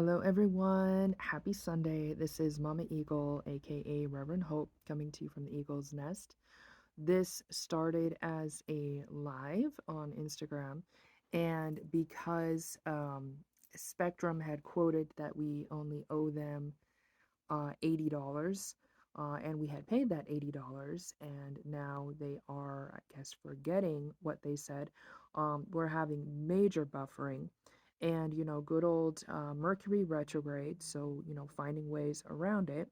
Hello, everyone. Happy Sunday. This is Mama Eagle, aka Reverend Hope, coming to you from the Eagle's Nest. This started as a live on Instagram, and because Spectrum had quoted that we only owe them $80, and we had paid that $80, and now they are, I guess, forgetting what they said. We're having major buffering and, good old Mercury retrograde, so, finding ways around it.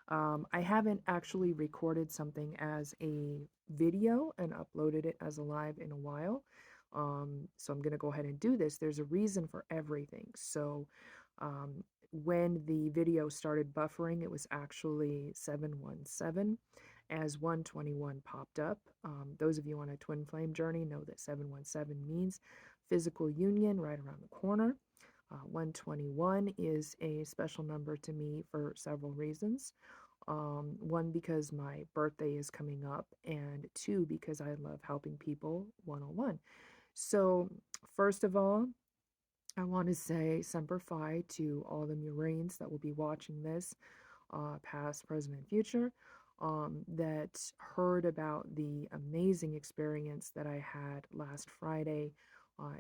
I haven't actually recorded something as a video and uploaded it as a live in a while. So I'm going to go ahead and do this. There's a reason for everything. So um, when the video started buffering, it was actually 717 as 121 popped up. Those of you on a twin flame journey know that 717 means physical union right around the corner. 121 is a special number to me for several reasons. One, because my birthday is coming up, and two, because I love helping people one on one. So, first of all, I want to say Semper Fi to all the Marines that will be watching this, past, present, and future, that heard about the amazing experience that I had last Friday,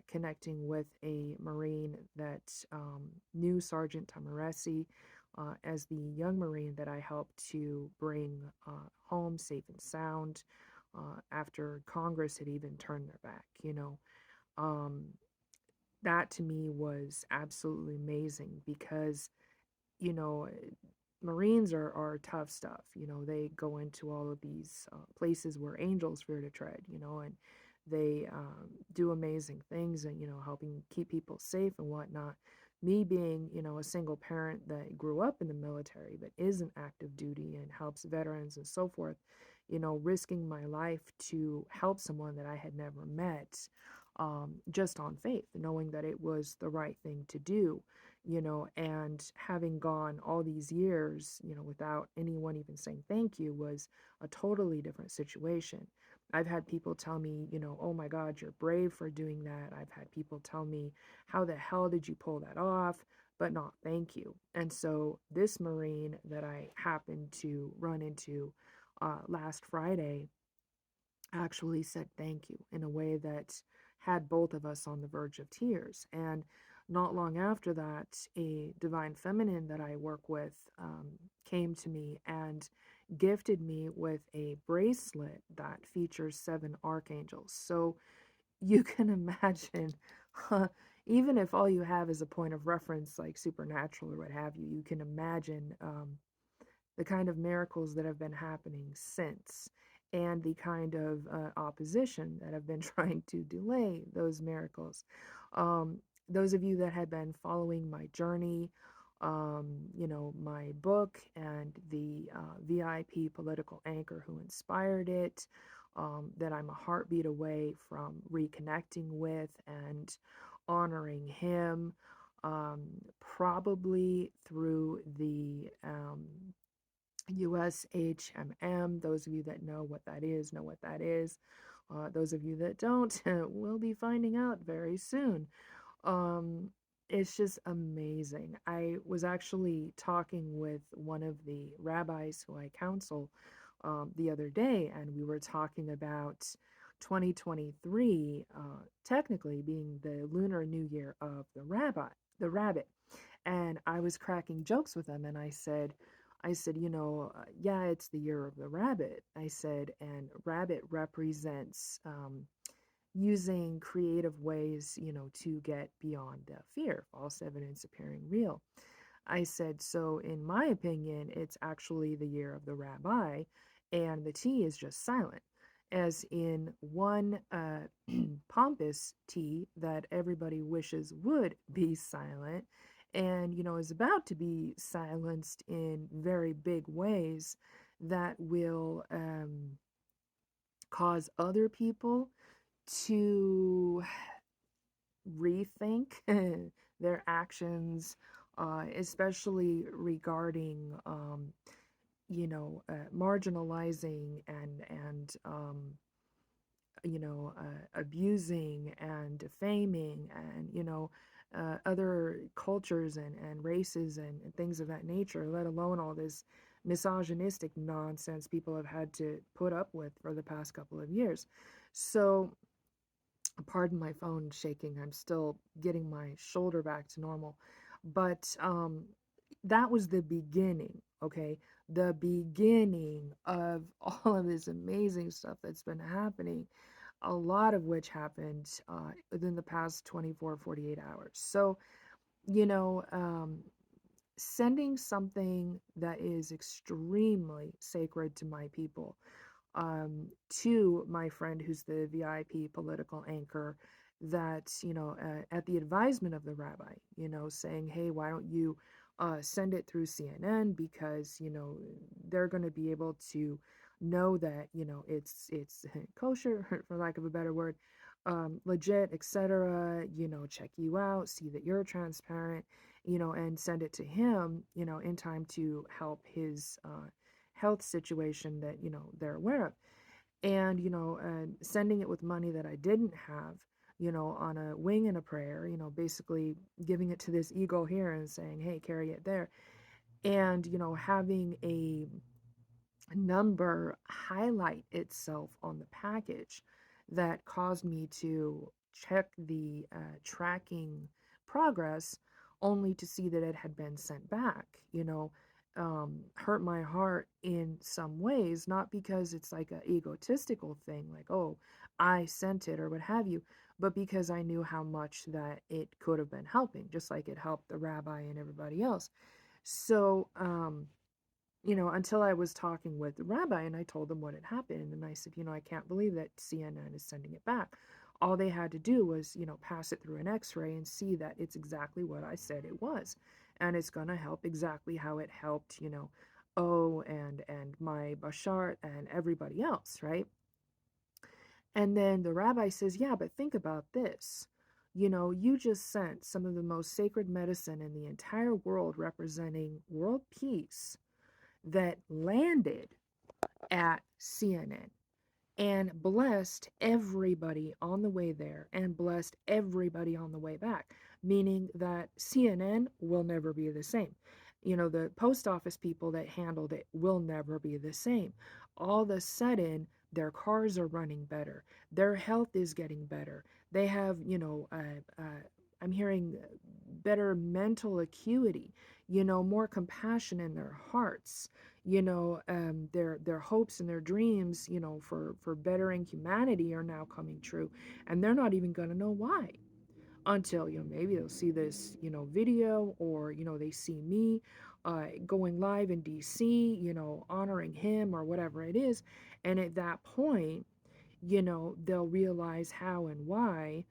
connecting with a Marine that knew Sergeant Tamaresi as the young Marine that I helped to bring home safe and sound after Congress had even turned their back. Um, that to me was absolutely amazing because, you know, Marines are tough stuff. They go into all of these places where angels fear to tread, and they do amazing things and, helping keep people safe and whatnot. Me being, a single parent that grew up in the military but is an active duty and helps veterans and so forth, risking my life to help someone that I had never met, just on faith, knowing that it was the right thing to do, and having gone all these years, without anyone even saying thank you was a totally different situation. I've had people tell me, oh my God, you're brave for doing that. I've had people tell me, how the hell did you pull that off? But not thank you. And so this Marine that I happened to run into last Friday actually said thank you in a way that had both of us on the verge of tears. And not long after that, a divine feminine that I work with came to me and gifted me with a bracelet that features 7 archangels. So you can imagine, even if all you have is a point of reference like supernatural or what have you, you can imagine the kind of miracles that have been happening since, and the kind of opposition that have been trying to delay those miracles. Um, those of you that had been following my journey, my book and the VIP political anchor who inspired it, that I'm a heartbeat away from reconnecting with and honoring him, probably through the USHMM. Those of you that know what that is, know what that is. Those of you that don't will be finding out very soon. Um, it's just amazing. I was actually talking with one of the rabbis who I counsel the other day, and we were talking about 2023 technically being the lunar new year of the rabbit. And I was cracking jokes with him, and I said, yeah, it's the year of the rabbit. I said, and rabbit represents using creative ways, to get beyond the fear, false evidence appearing real. I said, so in my opinion, it's actually the year of the rabbi, and the T is just silent, as in one pompous T that everybody wishes would be silent, and, is about to be silenced in very big ways that will cause other people to rethink their actions, especially regarding, marginalizing and abusing and defaming and, other cultures and races and things of that nature, let alone all this misogynistic nonsense people have had to put up with for the past couple of years. So, pardon my phone shaking, I'm still getting my shoulder back to normal. But that was the beginning, okay? The beginning of all of this amazing stuff that's been happening, a lot of which happened within the past 24, 48 hours. So, you know, sending something that is extremely sacred to my people, to my friend who's the VIP political anchor, that, at the advisement of the rabbi, saying, hey, why don't you send it through CNN, because, they're going to be able to know that, it's kosher, for lack of a better word, legit, etc., check you out, see that you're transparent, and send it to him, in time to help his health situation that, they're aware of. And, sending it with money that I didn't have, on a wing and a prayer, basically giving it to this eagle here and saying, hey, carry it there. And, having a number highlight itself on the package that caused me to check the tracking progress, only to see that it had been sent back, hurt my heart in some ways, not because it's like a egotistical thing, like, oh, I sent it or what have you, but because I knew how much that it could have been helping, just like it helped the rabbi and everybody else. So, until I was talking with the rabbi and I told them what had happened. And I said, I can't believe that CNN is sending it back. All they had to do was, pass it through an x ray and see that it's exactly what I said it was. And it's going to help exactly how it helped, and my Bashar and everybody else, right? And then the rabbi says, yeah, but think about this. You just sent some of the most sacred medicine in the entire world, representing world peace, that landed at CNN and blessed everybody on the way there and blessed everybody on the way back, meaning that CNN will never be the same. The post office people that handled it will never be the same. All of a sudden, their cars are running better, their health is getting better. They have, I'm hearing better mental acuity, more compassion in their hearts, their hopes and their dreams, for bettering humanity are now coming true, and they're not even going to know why until, maybe they'll see this, video, or, they see me going live in DC, honoring him or whatever it is. And at that point, they'll realize how and why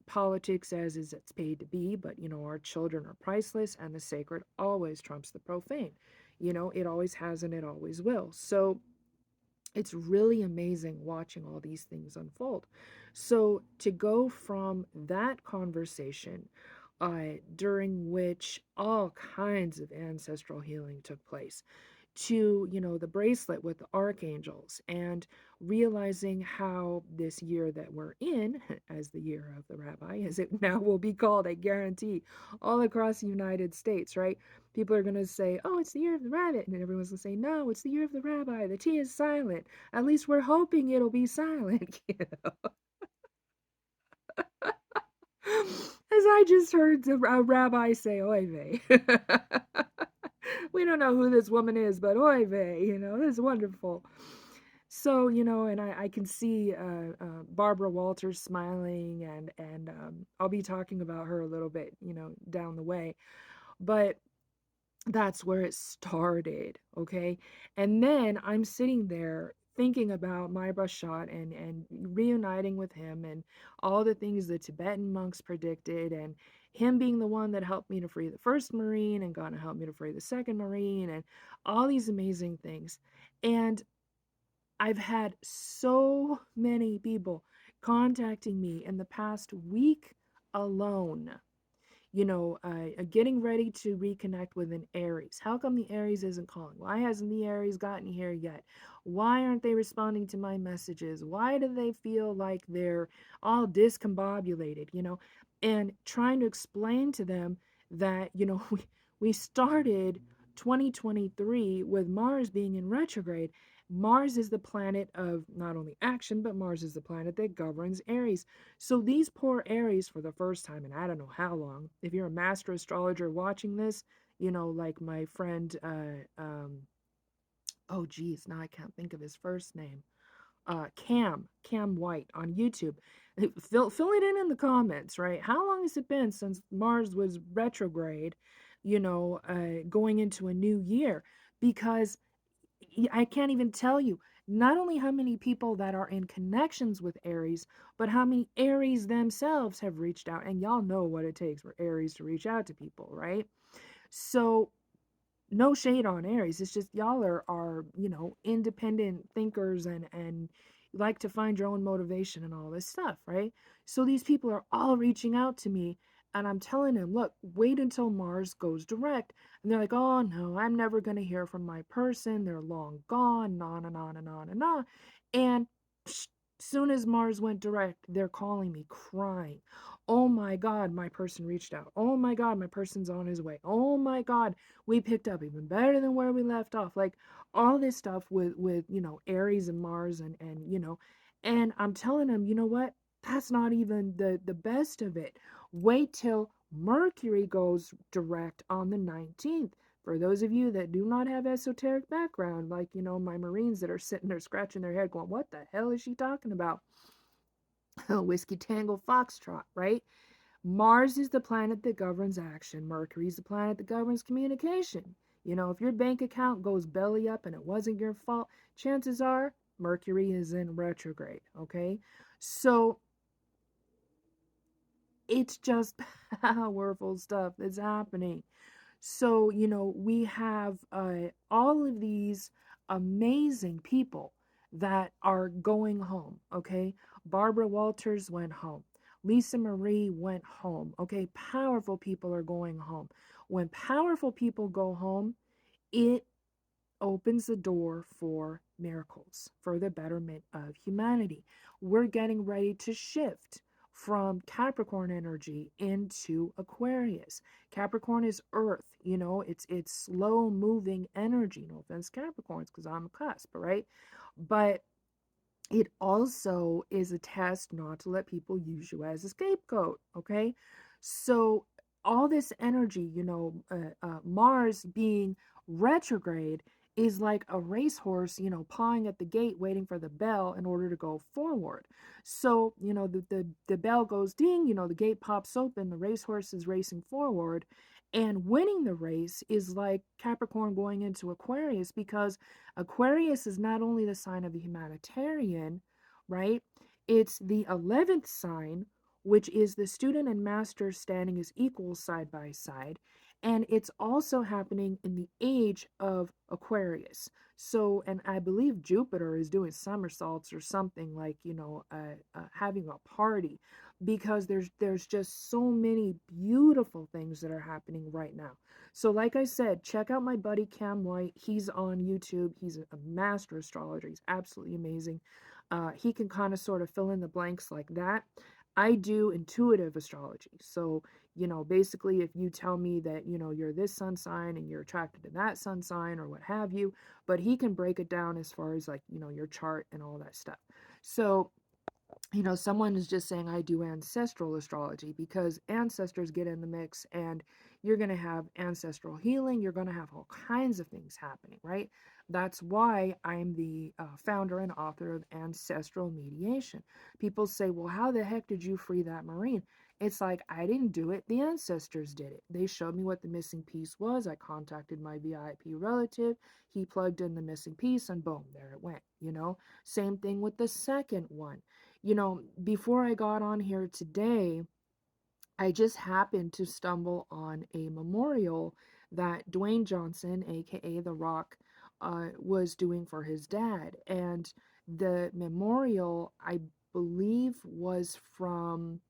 politics as is it's paid to be, but, our children are priceless, and the sacred always trumps the profane. It always has and it always will. So it's really amazing watching all these things unfold. So to go from that conversation, during which all kinds of ancestral healing took place, to, the bracelet with the archangels, and realizing how this year that we're in, as the year of the rabbi, as it now will be called, I guarantee, all across the United States, right? People are going to say, oh, it's the year of the rabbit. And everyone's going to say, no, it's the year of the rabbi. The T is silent. At least we're hoping it'll be silent. As I just heard a rabbi say, oy vey. We don't know who this woman is, but oy vey, this is wonderful. So, and I can see Barbara Walters smiling, and I'll be talking about her a little bit, down the way. But that's where it started, okay? And then I'm sitting there thinking about my Bashat, and reuniting with him, and all the things the Tibetan monks predicted, and him being the one that helped me to free the first Marine and gonna help me to free the second Marine, and all these amazing things. And I've had so many people contacting me in the past week alone, getting ready to reconnect with an Aries. How come the Aries isn't calling? Why hasn't the Aries gotten here yet? Why aren't they responding to my messages? Why do they feel like they're all discombobulated? and trying to explain to them that, we started 2023 with Mars being in retrograde. Mars is the planet of not only action, but Mars is the planet that governs Aries. So these poor Aries, for the first time in I don't know how long, if you're a master astrologer watching this, like my friend, oh geez, now I can't think of his first name, Cam White on YouTube. Fill it in the comments, right? How long has it been since Mars was retrograde, going into a new year? Because I can't even tell you not only how many people that are in connections with Aries, but how many Aries themselves have reached out. And y'all know what it takes for Aries to reach out to people, right? So no shade on Aries. It's just y'all are independent thinkers and like to find your own motivation and all this stuff, right? So these people are all reaching out to me, and I'm telling them, look, wait until Mars goes direct. And they're like, oh no, I'm never gonna hear from my person. They're long gone, on and on and on and on. And soon as Mars went direct, they're calling me crying. Oh my God, my person reached out. Oh my God, my person's on his way. Oh my God, we picked up even better than where we left off. Like all this stuff with Aries and Mars and I'm telling them, you know what, that's not even the best of it. Wait till Mercury goes direct on the 19th. For those of you that do not have esoteric background, like my Marines that are sitting there scratching their head going, what the hell is she talking about? Whiskey Tango Foxtrot, right? Mars is the planet that governs action. Mercury is the planet that governs communication. If your bank account goes belly up and it wasn't your fault, chances are Mercury is in retrograde, okay? So it's just powerful stuff that's happening. So, we have all of these amazing people that are going home, okay? Barbara Walters went home. Lisa Marie went home, okay? Powerful people are going home. When powerful people go home, it opens the door for miracles, for the betterment of humanity. We're getting ready to shift from Capricorn energy into Aquarius. Capricorn is earth, it's slow moving energy. No offense, Capricorns, because I'm a cusp, right? But it also is a test not to let people use you as a scapegoat, okay? So all this energy, Mars being retrograde is like a racehorse, pawing at the gate waiting for the bell in order to go forward. So the bell goes ding, the gate pops open, the racehorse is racing forward, and winning the race is like Capricorn going into Aquarius, because Aquarius is not only the sign of the humanitarian, right? It's the 11th sign, which is the student and master standing as equals side by side. And it's also happening in the age of Aquarius. So, and I believe Jupiter is doing somersaults or something, like, having a party, because there's just so many beautiful things that are happening right now. So, like I said, check out my buddy Cam White. He's on YouTube. He's a master astrologer. He's absolutely amazing. He can kind of sort of fill in the blanks like that. I do intuitive astrology. So, basically, if you tell me that, you're this sun sign and you're attracted to that sun sign or what have you, but he can break it down as far as like, your chart and all that stuff. So, someone is just saying I do ancestral astrology, because ancestors get in the mix, and you're going to have ancestral healing. You're going to have all kinds of things happening, right? That's why I'm the founder and author of Ancestral Mediation. People say, well, how the heck did you free that Marine? It's like, I didn't do it. The ancestors did it. They showed me what the missing piece was. I contacted my VIP relative. He plugged in the missing piece, and boom, there it went. Same thing with the second one. Before I got on here today, I just happened to stumble on a memorial that Dwayne Johnson, aka The Rock, was doing for his dad. And the memorial, I believe, was from,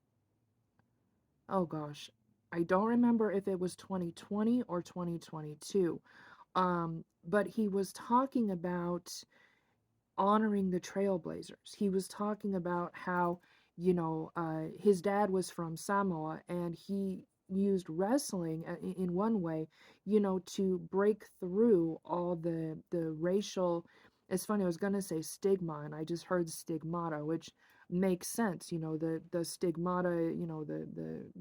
oh gosh, I don't remember if it was 2020 or 2022. But he was talking about honoring the trailblazers. He was talking about how, his dad was from Samoa, and he used wrestling in one way, to break through all the racial. It's funny, I was gonna say stigma, and I just heard stigmata, which makes sense. The stigmata,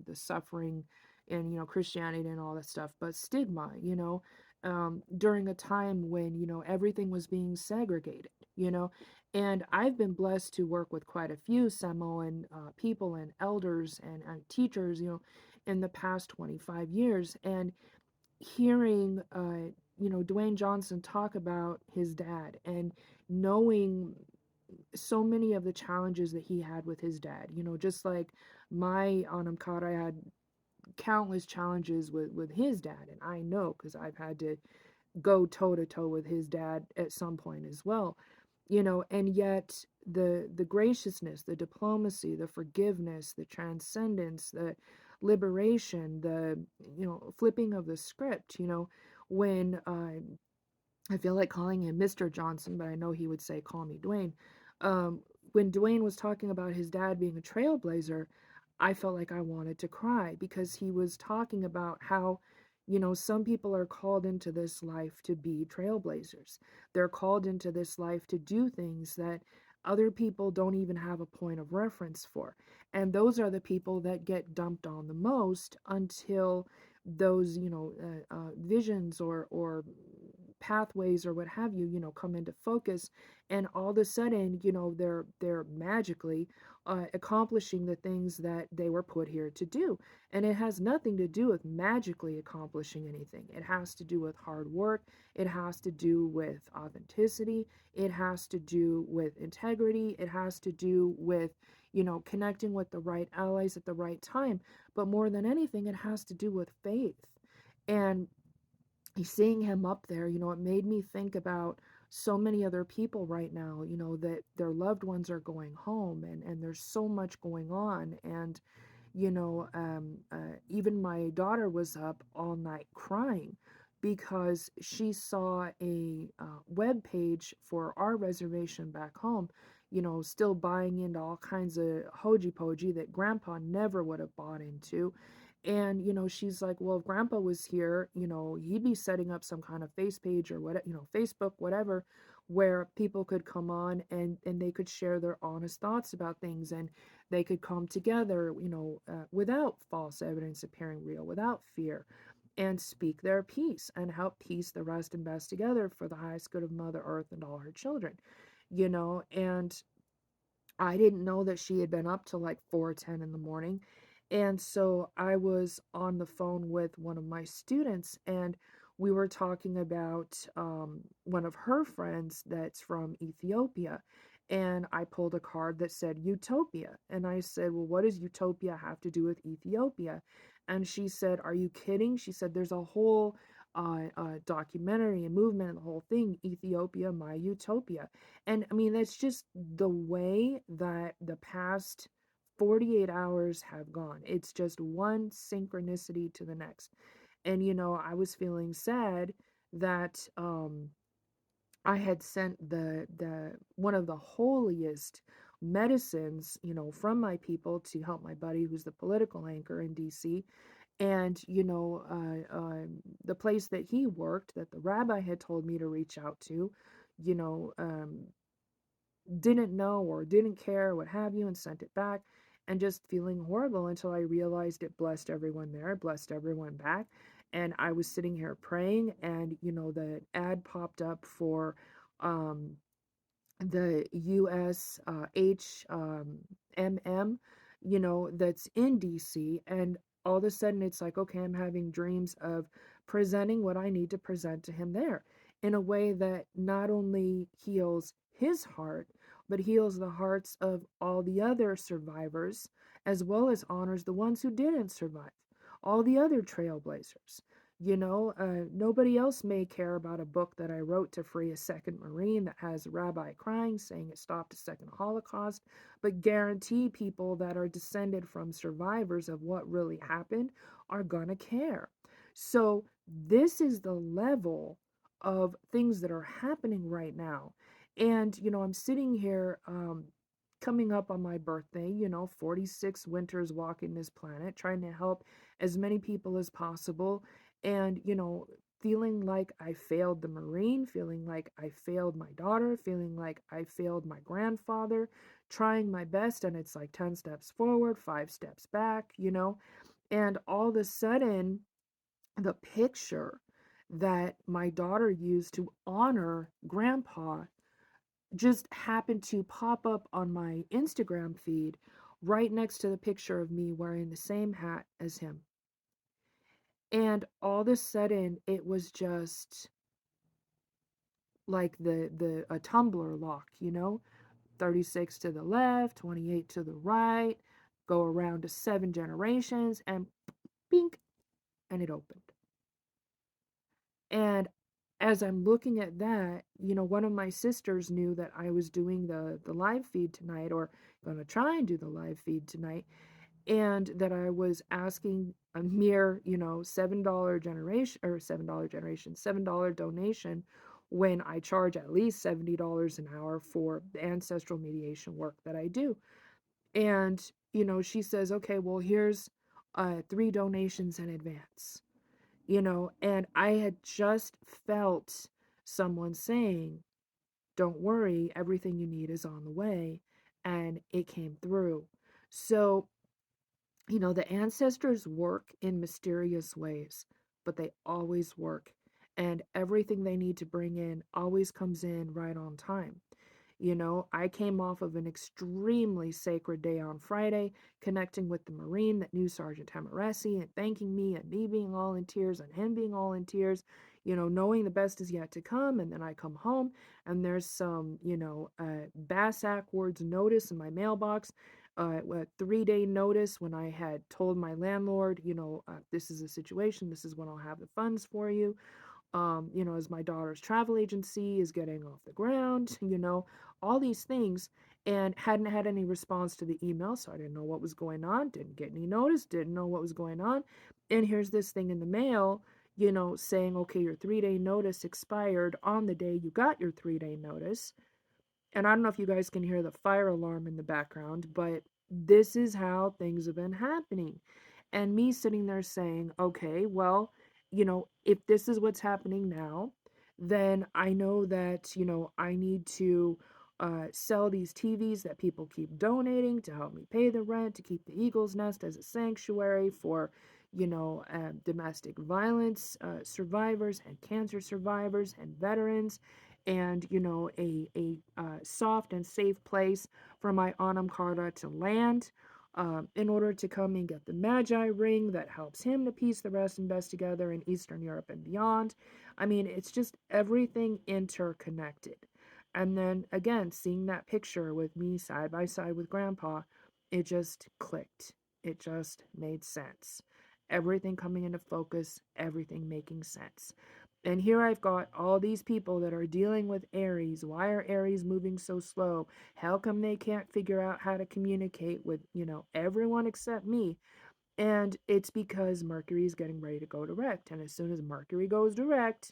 the suffering, and Christianity and all that stuff. But stigma, during a time when everything was being segregated, and I've been blessed to work with quite a few Samoan people and elders and teachers, in the past 25 years. And hearing, Dwayne Johnson talk about his dad and knowing so many of the challenges that he had with his dad, just like my Anamkara had countless challenges with his dad. And I know because I've had to go toe to toe with his dad at some point as well, and yet the graciousness, the diplomacy, the forgiveness, the transcendence, the liberation, the flipping of the script, when I feel like calling him Mr. Johnson, but I know he would say, call me Dwayne. When Dwayne was talking about his dad being a trailblazer, I felt like I wanted to cry because he was talking about how, some people are called into this life to be trailblazers. They're called into this life to do things that other people don't even have a point of reference for. And those are the people that get dumped on the most until those, visions or pathways or what have you, come into focus, and all of a sudden, they're magically accomplishing the things that they were put here to do. And it has nothing to do with magically accomplishing anything. It has to do with hard work. It has to do with authenticity. It has to do with integrity. It has to do with, connecting with the right allies at the right time. But more than anything, it has to do with faith. And seeing him up there, it made me think about so many other people right now, that their loved ones are going home, and there's so much going on. And, even my daughter was up all night crying because she saw a web page for our reservation back home, still buying into all kinds of hoji poji that grandpa never would have bought into. And, she's like, well, if grandpa was here, he'd be setting up some kind of face page or what, Facebook, whatever, where people could come on and they could share their honest thoughts about things, and they could come together, without false evidence appearing real, without fear, and speak their piece and help piece the rest and best together for the highest good of Mother Earth and all her children, and I didn't know that she had been up till like 4:10 in the morning. And so I was on the phone with one of my students, and we were talking about one of her friends that's from Ethiopia. And I pulled a card that said Utopia. And I said, well, what does Utopia have to do with Ethiopia? And she said, are you kidding? She said, there's a whole documentary and movement and the whole thing, Ethiopia, My Utopia. And I mean, that's just the way that the past 48 hours have gone. It's just one synchronicity to the next. And, I was feeling sad that I had sent the one of the holiest medicines, from my people to help my buddy who's the political anchor in DC. And, the place that he worked, that the rabbi had told me to reach out to, you know, um, didn't know or didn't care, what have you, and sent it back, and just feeling horrible until I realized it blessed everyone there, blessed everyone back. And I was sitting here praying, and, the ad popped up for um, the US that's in DC. And all of a sudden it's like, okay, I'm having dreams of presenting what I need to present to him there in a way that not only heals his heart, but heals the hearts of all the other survivors, as well as honors the ones who didn't survive, all the other trailblazers. Nobody else may care about a book that I wrote to free a second Marine that has a rabbi crying, saying it stopped a second Holocaust, but guarantee people that are descended from survivors of what really happened are gonna care. So, this is the level of things that are happening right now. And, I'm sitting here coming up on my birthday, 46 winters walking this planet, trying to help as many people as possible. And, feeling like I failed the Marine, feeling like I failed my daughter, feeling like I failed my grandfather, trying my best. And it's like 10 steps forward, 5 steps back, And all of a sudden, the picture that my daughter used to honor grandpa just happened to pop up on my Instagram feed right next to the picture of me wearing the same hat as him. And all of a sudden it was just like the a tumbler lock, 36 to the left, 28 to the right, go around to 7 generations and pink, and it opened. And as I'm looking at that, one of my sisters knew that I was doing the live feed tonight, or going to try and do the live feed tonight, and that I was asking a mere, $7 generation, or $7 donation, when I charge at least $70 an hour for the ancestral mediation work that I do. And, she says, okay, well, here's 3 donations in advance. And I had just felt someone saying, don't worry, everything you need is on the way. And it came through. So, the ancestors work in mysterious ways, but they always work. And everything they need to bring in always comes in right on time. I came off of an extremely sacred day on Friday, connecting with the Marine that knew Sergeant Tamaresi and thanking me, and me being all in tears and him being all in tears, knowing the best is yet to come. And then I come home and there's some, Bassac words notice in my mailbox, a 3-day notice when I had told my landlord, this is a situation, this is when I'll have the funds for you. As my daughter's travel agency is getting off the ground, all these things, and hadn't had any response to the email, so I didn't know what was going on, didn't get any notice, didn't know what was going on. And here's this thing in the mail, saying, okay, your 3-day notice expired on the day you got your 3-day notice. And I don't know if you guys can hear the fire alarm in the background, but this is how things have been happening. And me sitting there saying, okay, well, if this is what's happening now, then I know that, I need to sell these TVs that people keep donating to help me pay the rent, to keep the Eagle's Nest as a sanctuary for, domestic violence survivors and cancer survivors and veterans, and, a soft and safe place for my Anam Karta to land, in order to come and get the Magi ring that helps him to piece the rest and best together in Eastern Europe and beyond. I mean, it's just everything interconnected. And then again, seeing that picture with me side by side with Grandpa, it just clicked. It just made sense. Everything coming into focus, everything making sense. And here I've got all these people that are dealing with Aries. Why are Aries moving so slow? How come they can't figure out how to communicate with, everyone except me? And it's because Mercury is getting ready to go direct. And as soon as Mercury goes direct,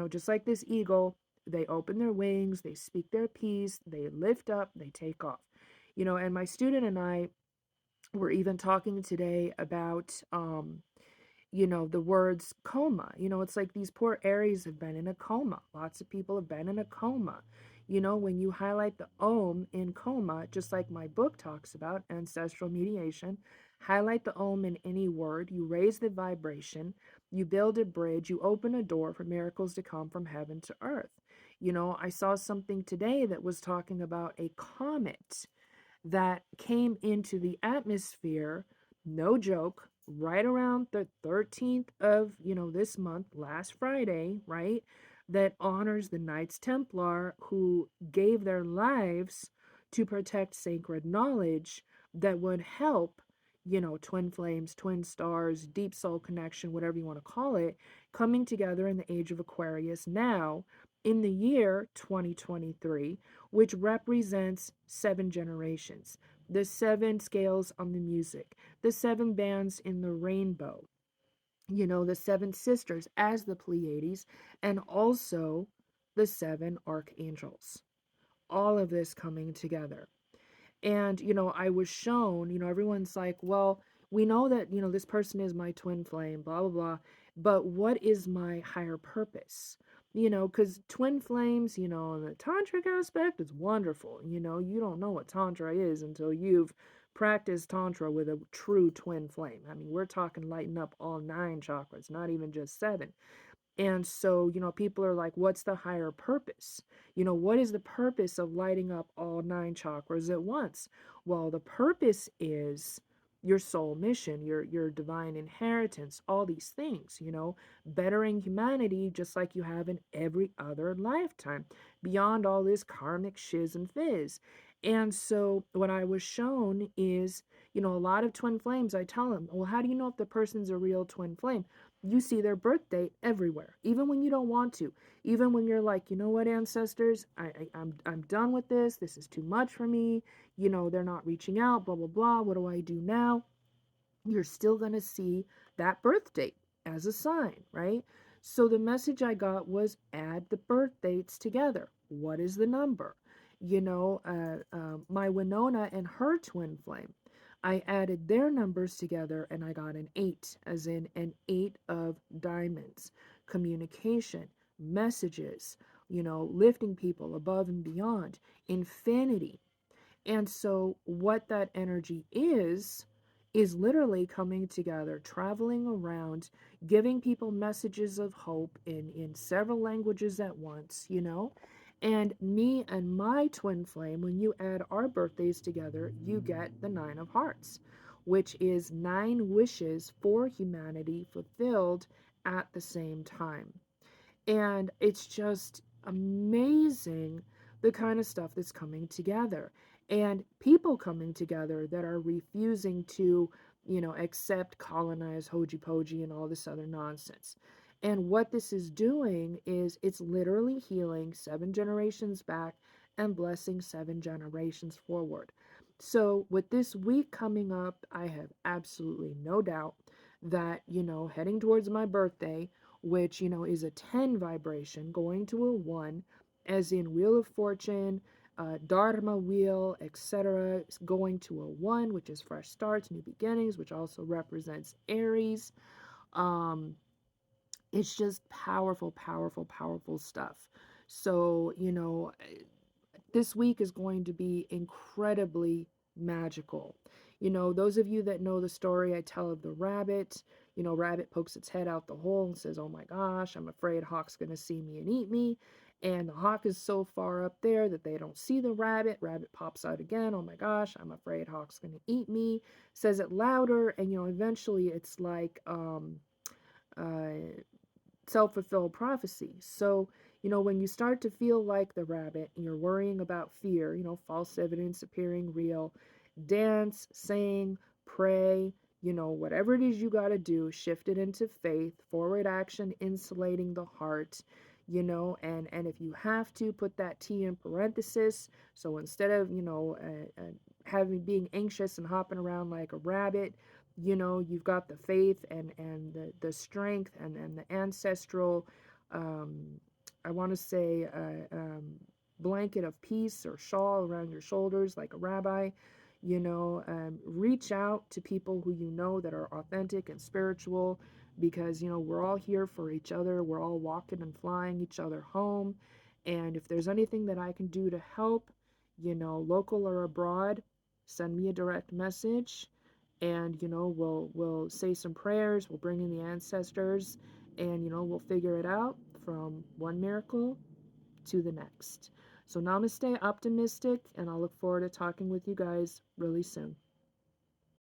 just like this eagle, they open their wings, they speak their piece, they lift up, they take off. And my student and I were even talking today about the words coma. It's like these poor Aries have been in a coma. Lots of people have been in a coma. When you highlight the Om in coma, just like my book talks about, ancestral mediation, highlight the Om in any word, you raise the vibration, you build a bridge, you open a door for miracles to come from heaven to earth. I saw something today that was talking about a comet that came into the atmosphere, no joke, right around the 13th of, this month, last Friday, right? That honors the Knights Templar who gave their lives to protect sacred knowledge that would help, twin flames, twin stars, deep soul connection, whatever you want to call it, coming together in the age of Aquarius now in the year 2023, which represents 7 generations, the 7 scales on the music, the 7 bands in the rainbow, the 7 sisters as the Pleiades, and also the 7 archangels. All of this coming together. And, I was shown, everyone's like, well, we know that, this person is my twin flame, blah, blah, blah. But what is my higher purpose? Because twin flames, the tantric aspect is wonderful. You don't know what tantra is until you've practiced tantra with a true twin flame. I mean, we're talking lighting up all nine chakras, not even just seven. And so, people are like, what's the higher purpose? What is the purpose of lighting up all nine chakras at once? Well, the purpose is your soul mission, your divine inheritance, all these things, bettering humanity just like you have in every other lifetime, beyond all this karmic shiz and fizz. And so what I was shown is, a lot of twin flames, I tell them, well, how do you know if the person's a real twin flame? You see their birth date everywhere, even when you don't want to, even when you're like, you know what, ancestors, I'm done with this. This is too much for me. They're not reaching out, blah, blah, blah. What do I do now? You're still going to see that birth date as a sign, right? So the message I got was add the birth dates together. What is the number? My Winona and her twin flame, I added their numbers together and I got an eight, as in an eight of diamonds, communication, messages, lifting people above and beyond, infinity. And so, what that energy is literally coming together, traveling around, giving people messages of hope in several languages at once. And me and my twin flame, when you add our birthdays together, you get the Nine of Hearts, which is nine wishes for humanity fulfilled at the same time. And it's just amazing the kind of stuff that's coming together. And people coming together that are refusing to, accept colonize Hoji Poji and all this other nonsense. And what this is doing is it's literally healing seven generations back and blessing seven generations forward. So, with this week coming up, I have absolutely no doubt that, heading towards my birthday, which, is a 10 vibration, going to a 1, as in Wheel of Fortune, Dharma Wheel, etc., going to a 1, which is fresh starts, new beginnings, which also represents Aries. Um, it's just powerful, powerful, powerful stuff. So, this week is going to be incredibly magical. Those of you that know the story I tell of the rabbit, rabbit pokes its head out the hole and says, "Oh my gosh, I'm afraid Hawk's going to see me and eat me." And the hawk is so far up there that they don't see the rabbit. Rabbit pops out again. "Oh my gosh, I'm afraid Hawk's going to eat me." Says it louder, and eventually it's like uh self-fulfilled prophecy. So, when you start to feel like the rabbit and you're worrying about fear, false evidence appearing real, dance, sing, pray, whatever it is you got to do, shift it into faith, forward action, insulating the heart, and if you have to put that T in parenthesis, so instead of, having being anxious and hopping around like a rabbit, you've got the faith and the strength and the ancestral, um, I want to say, blanket of peace or shawl around your shoulders like a rabbi. Reach out to people who that are authentic and spiritual, because we're all here for each other. We're all walking and flying each other home. And if there's anything that I can do to help, local or abroad, send me a direct message, and we'll say some prayers, we'll bring in the ancestors, and we'll figure it out from one miracle to the next. So namaste, optimistic, and I'll look forward to talking with you guys really soon.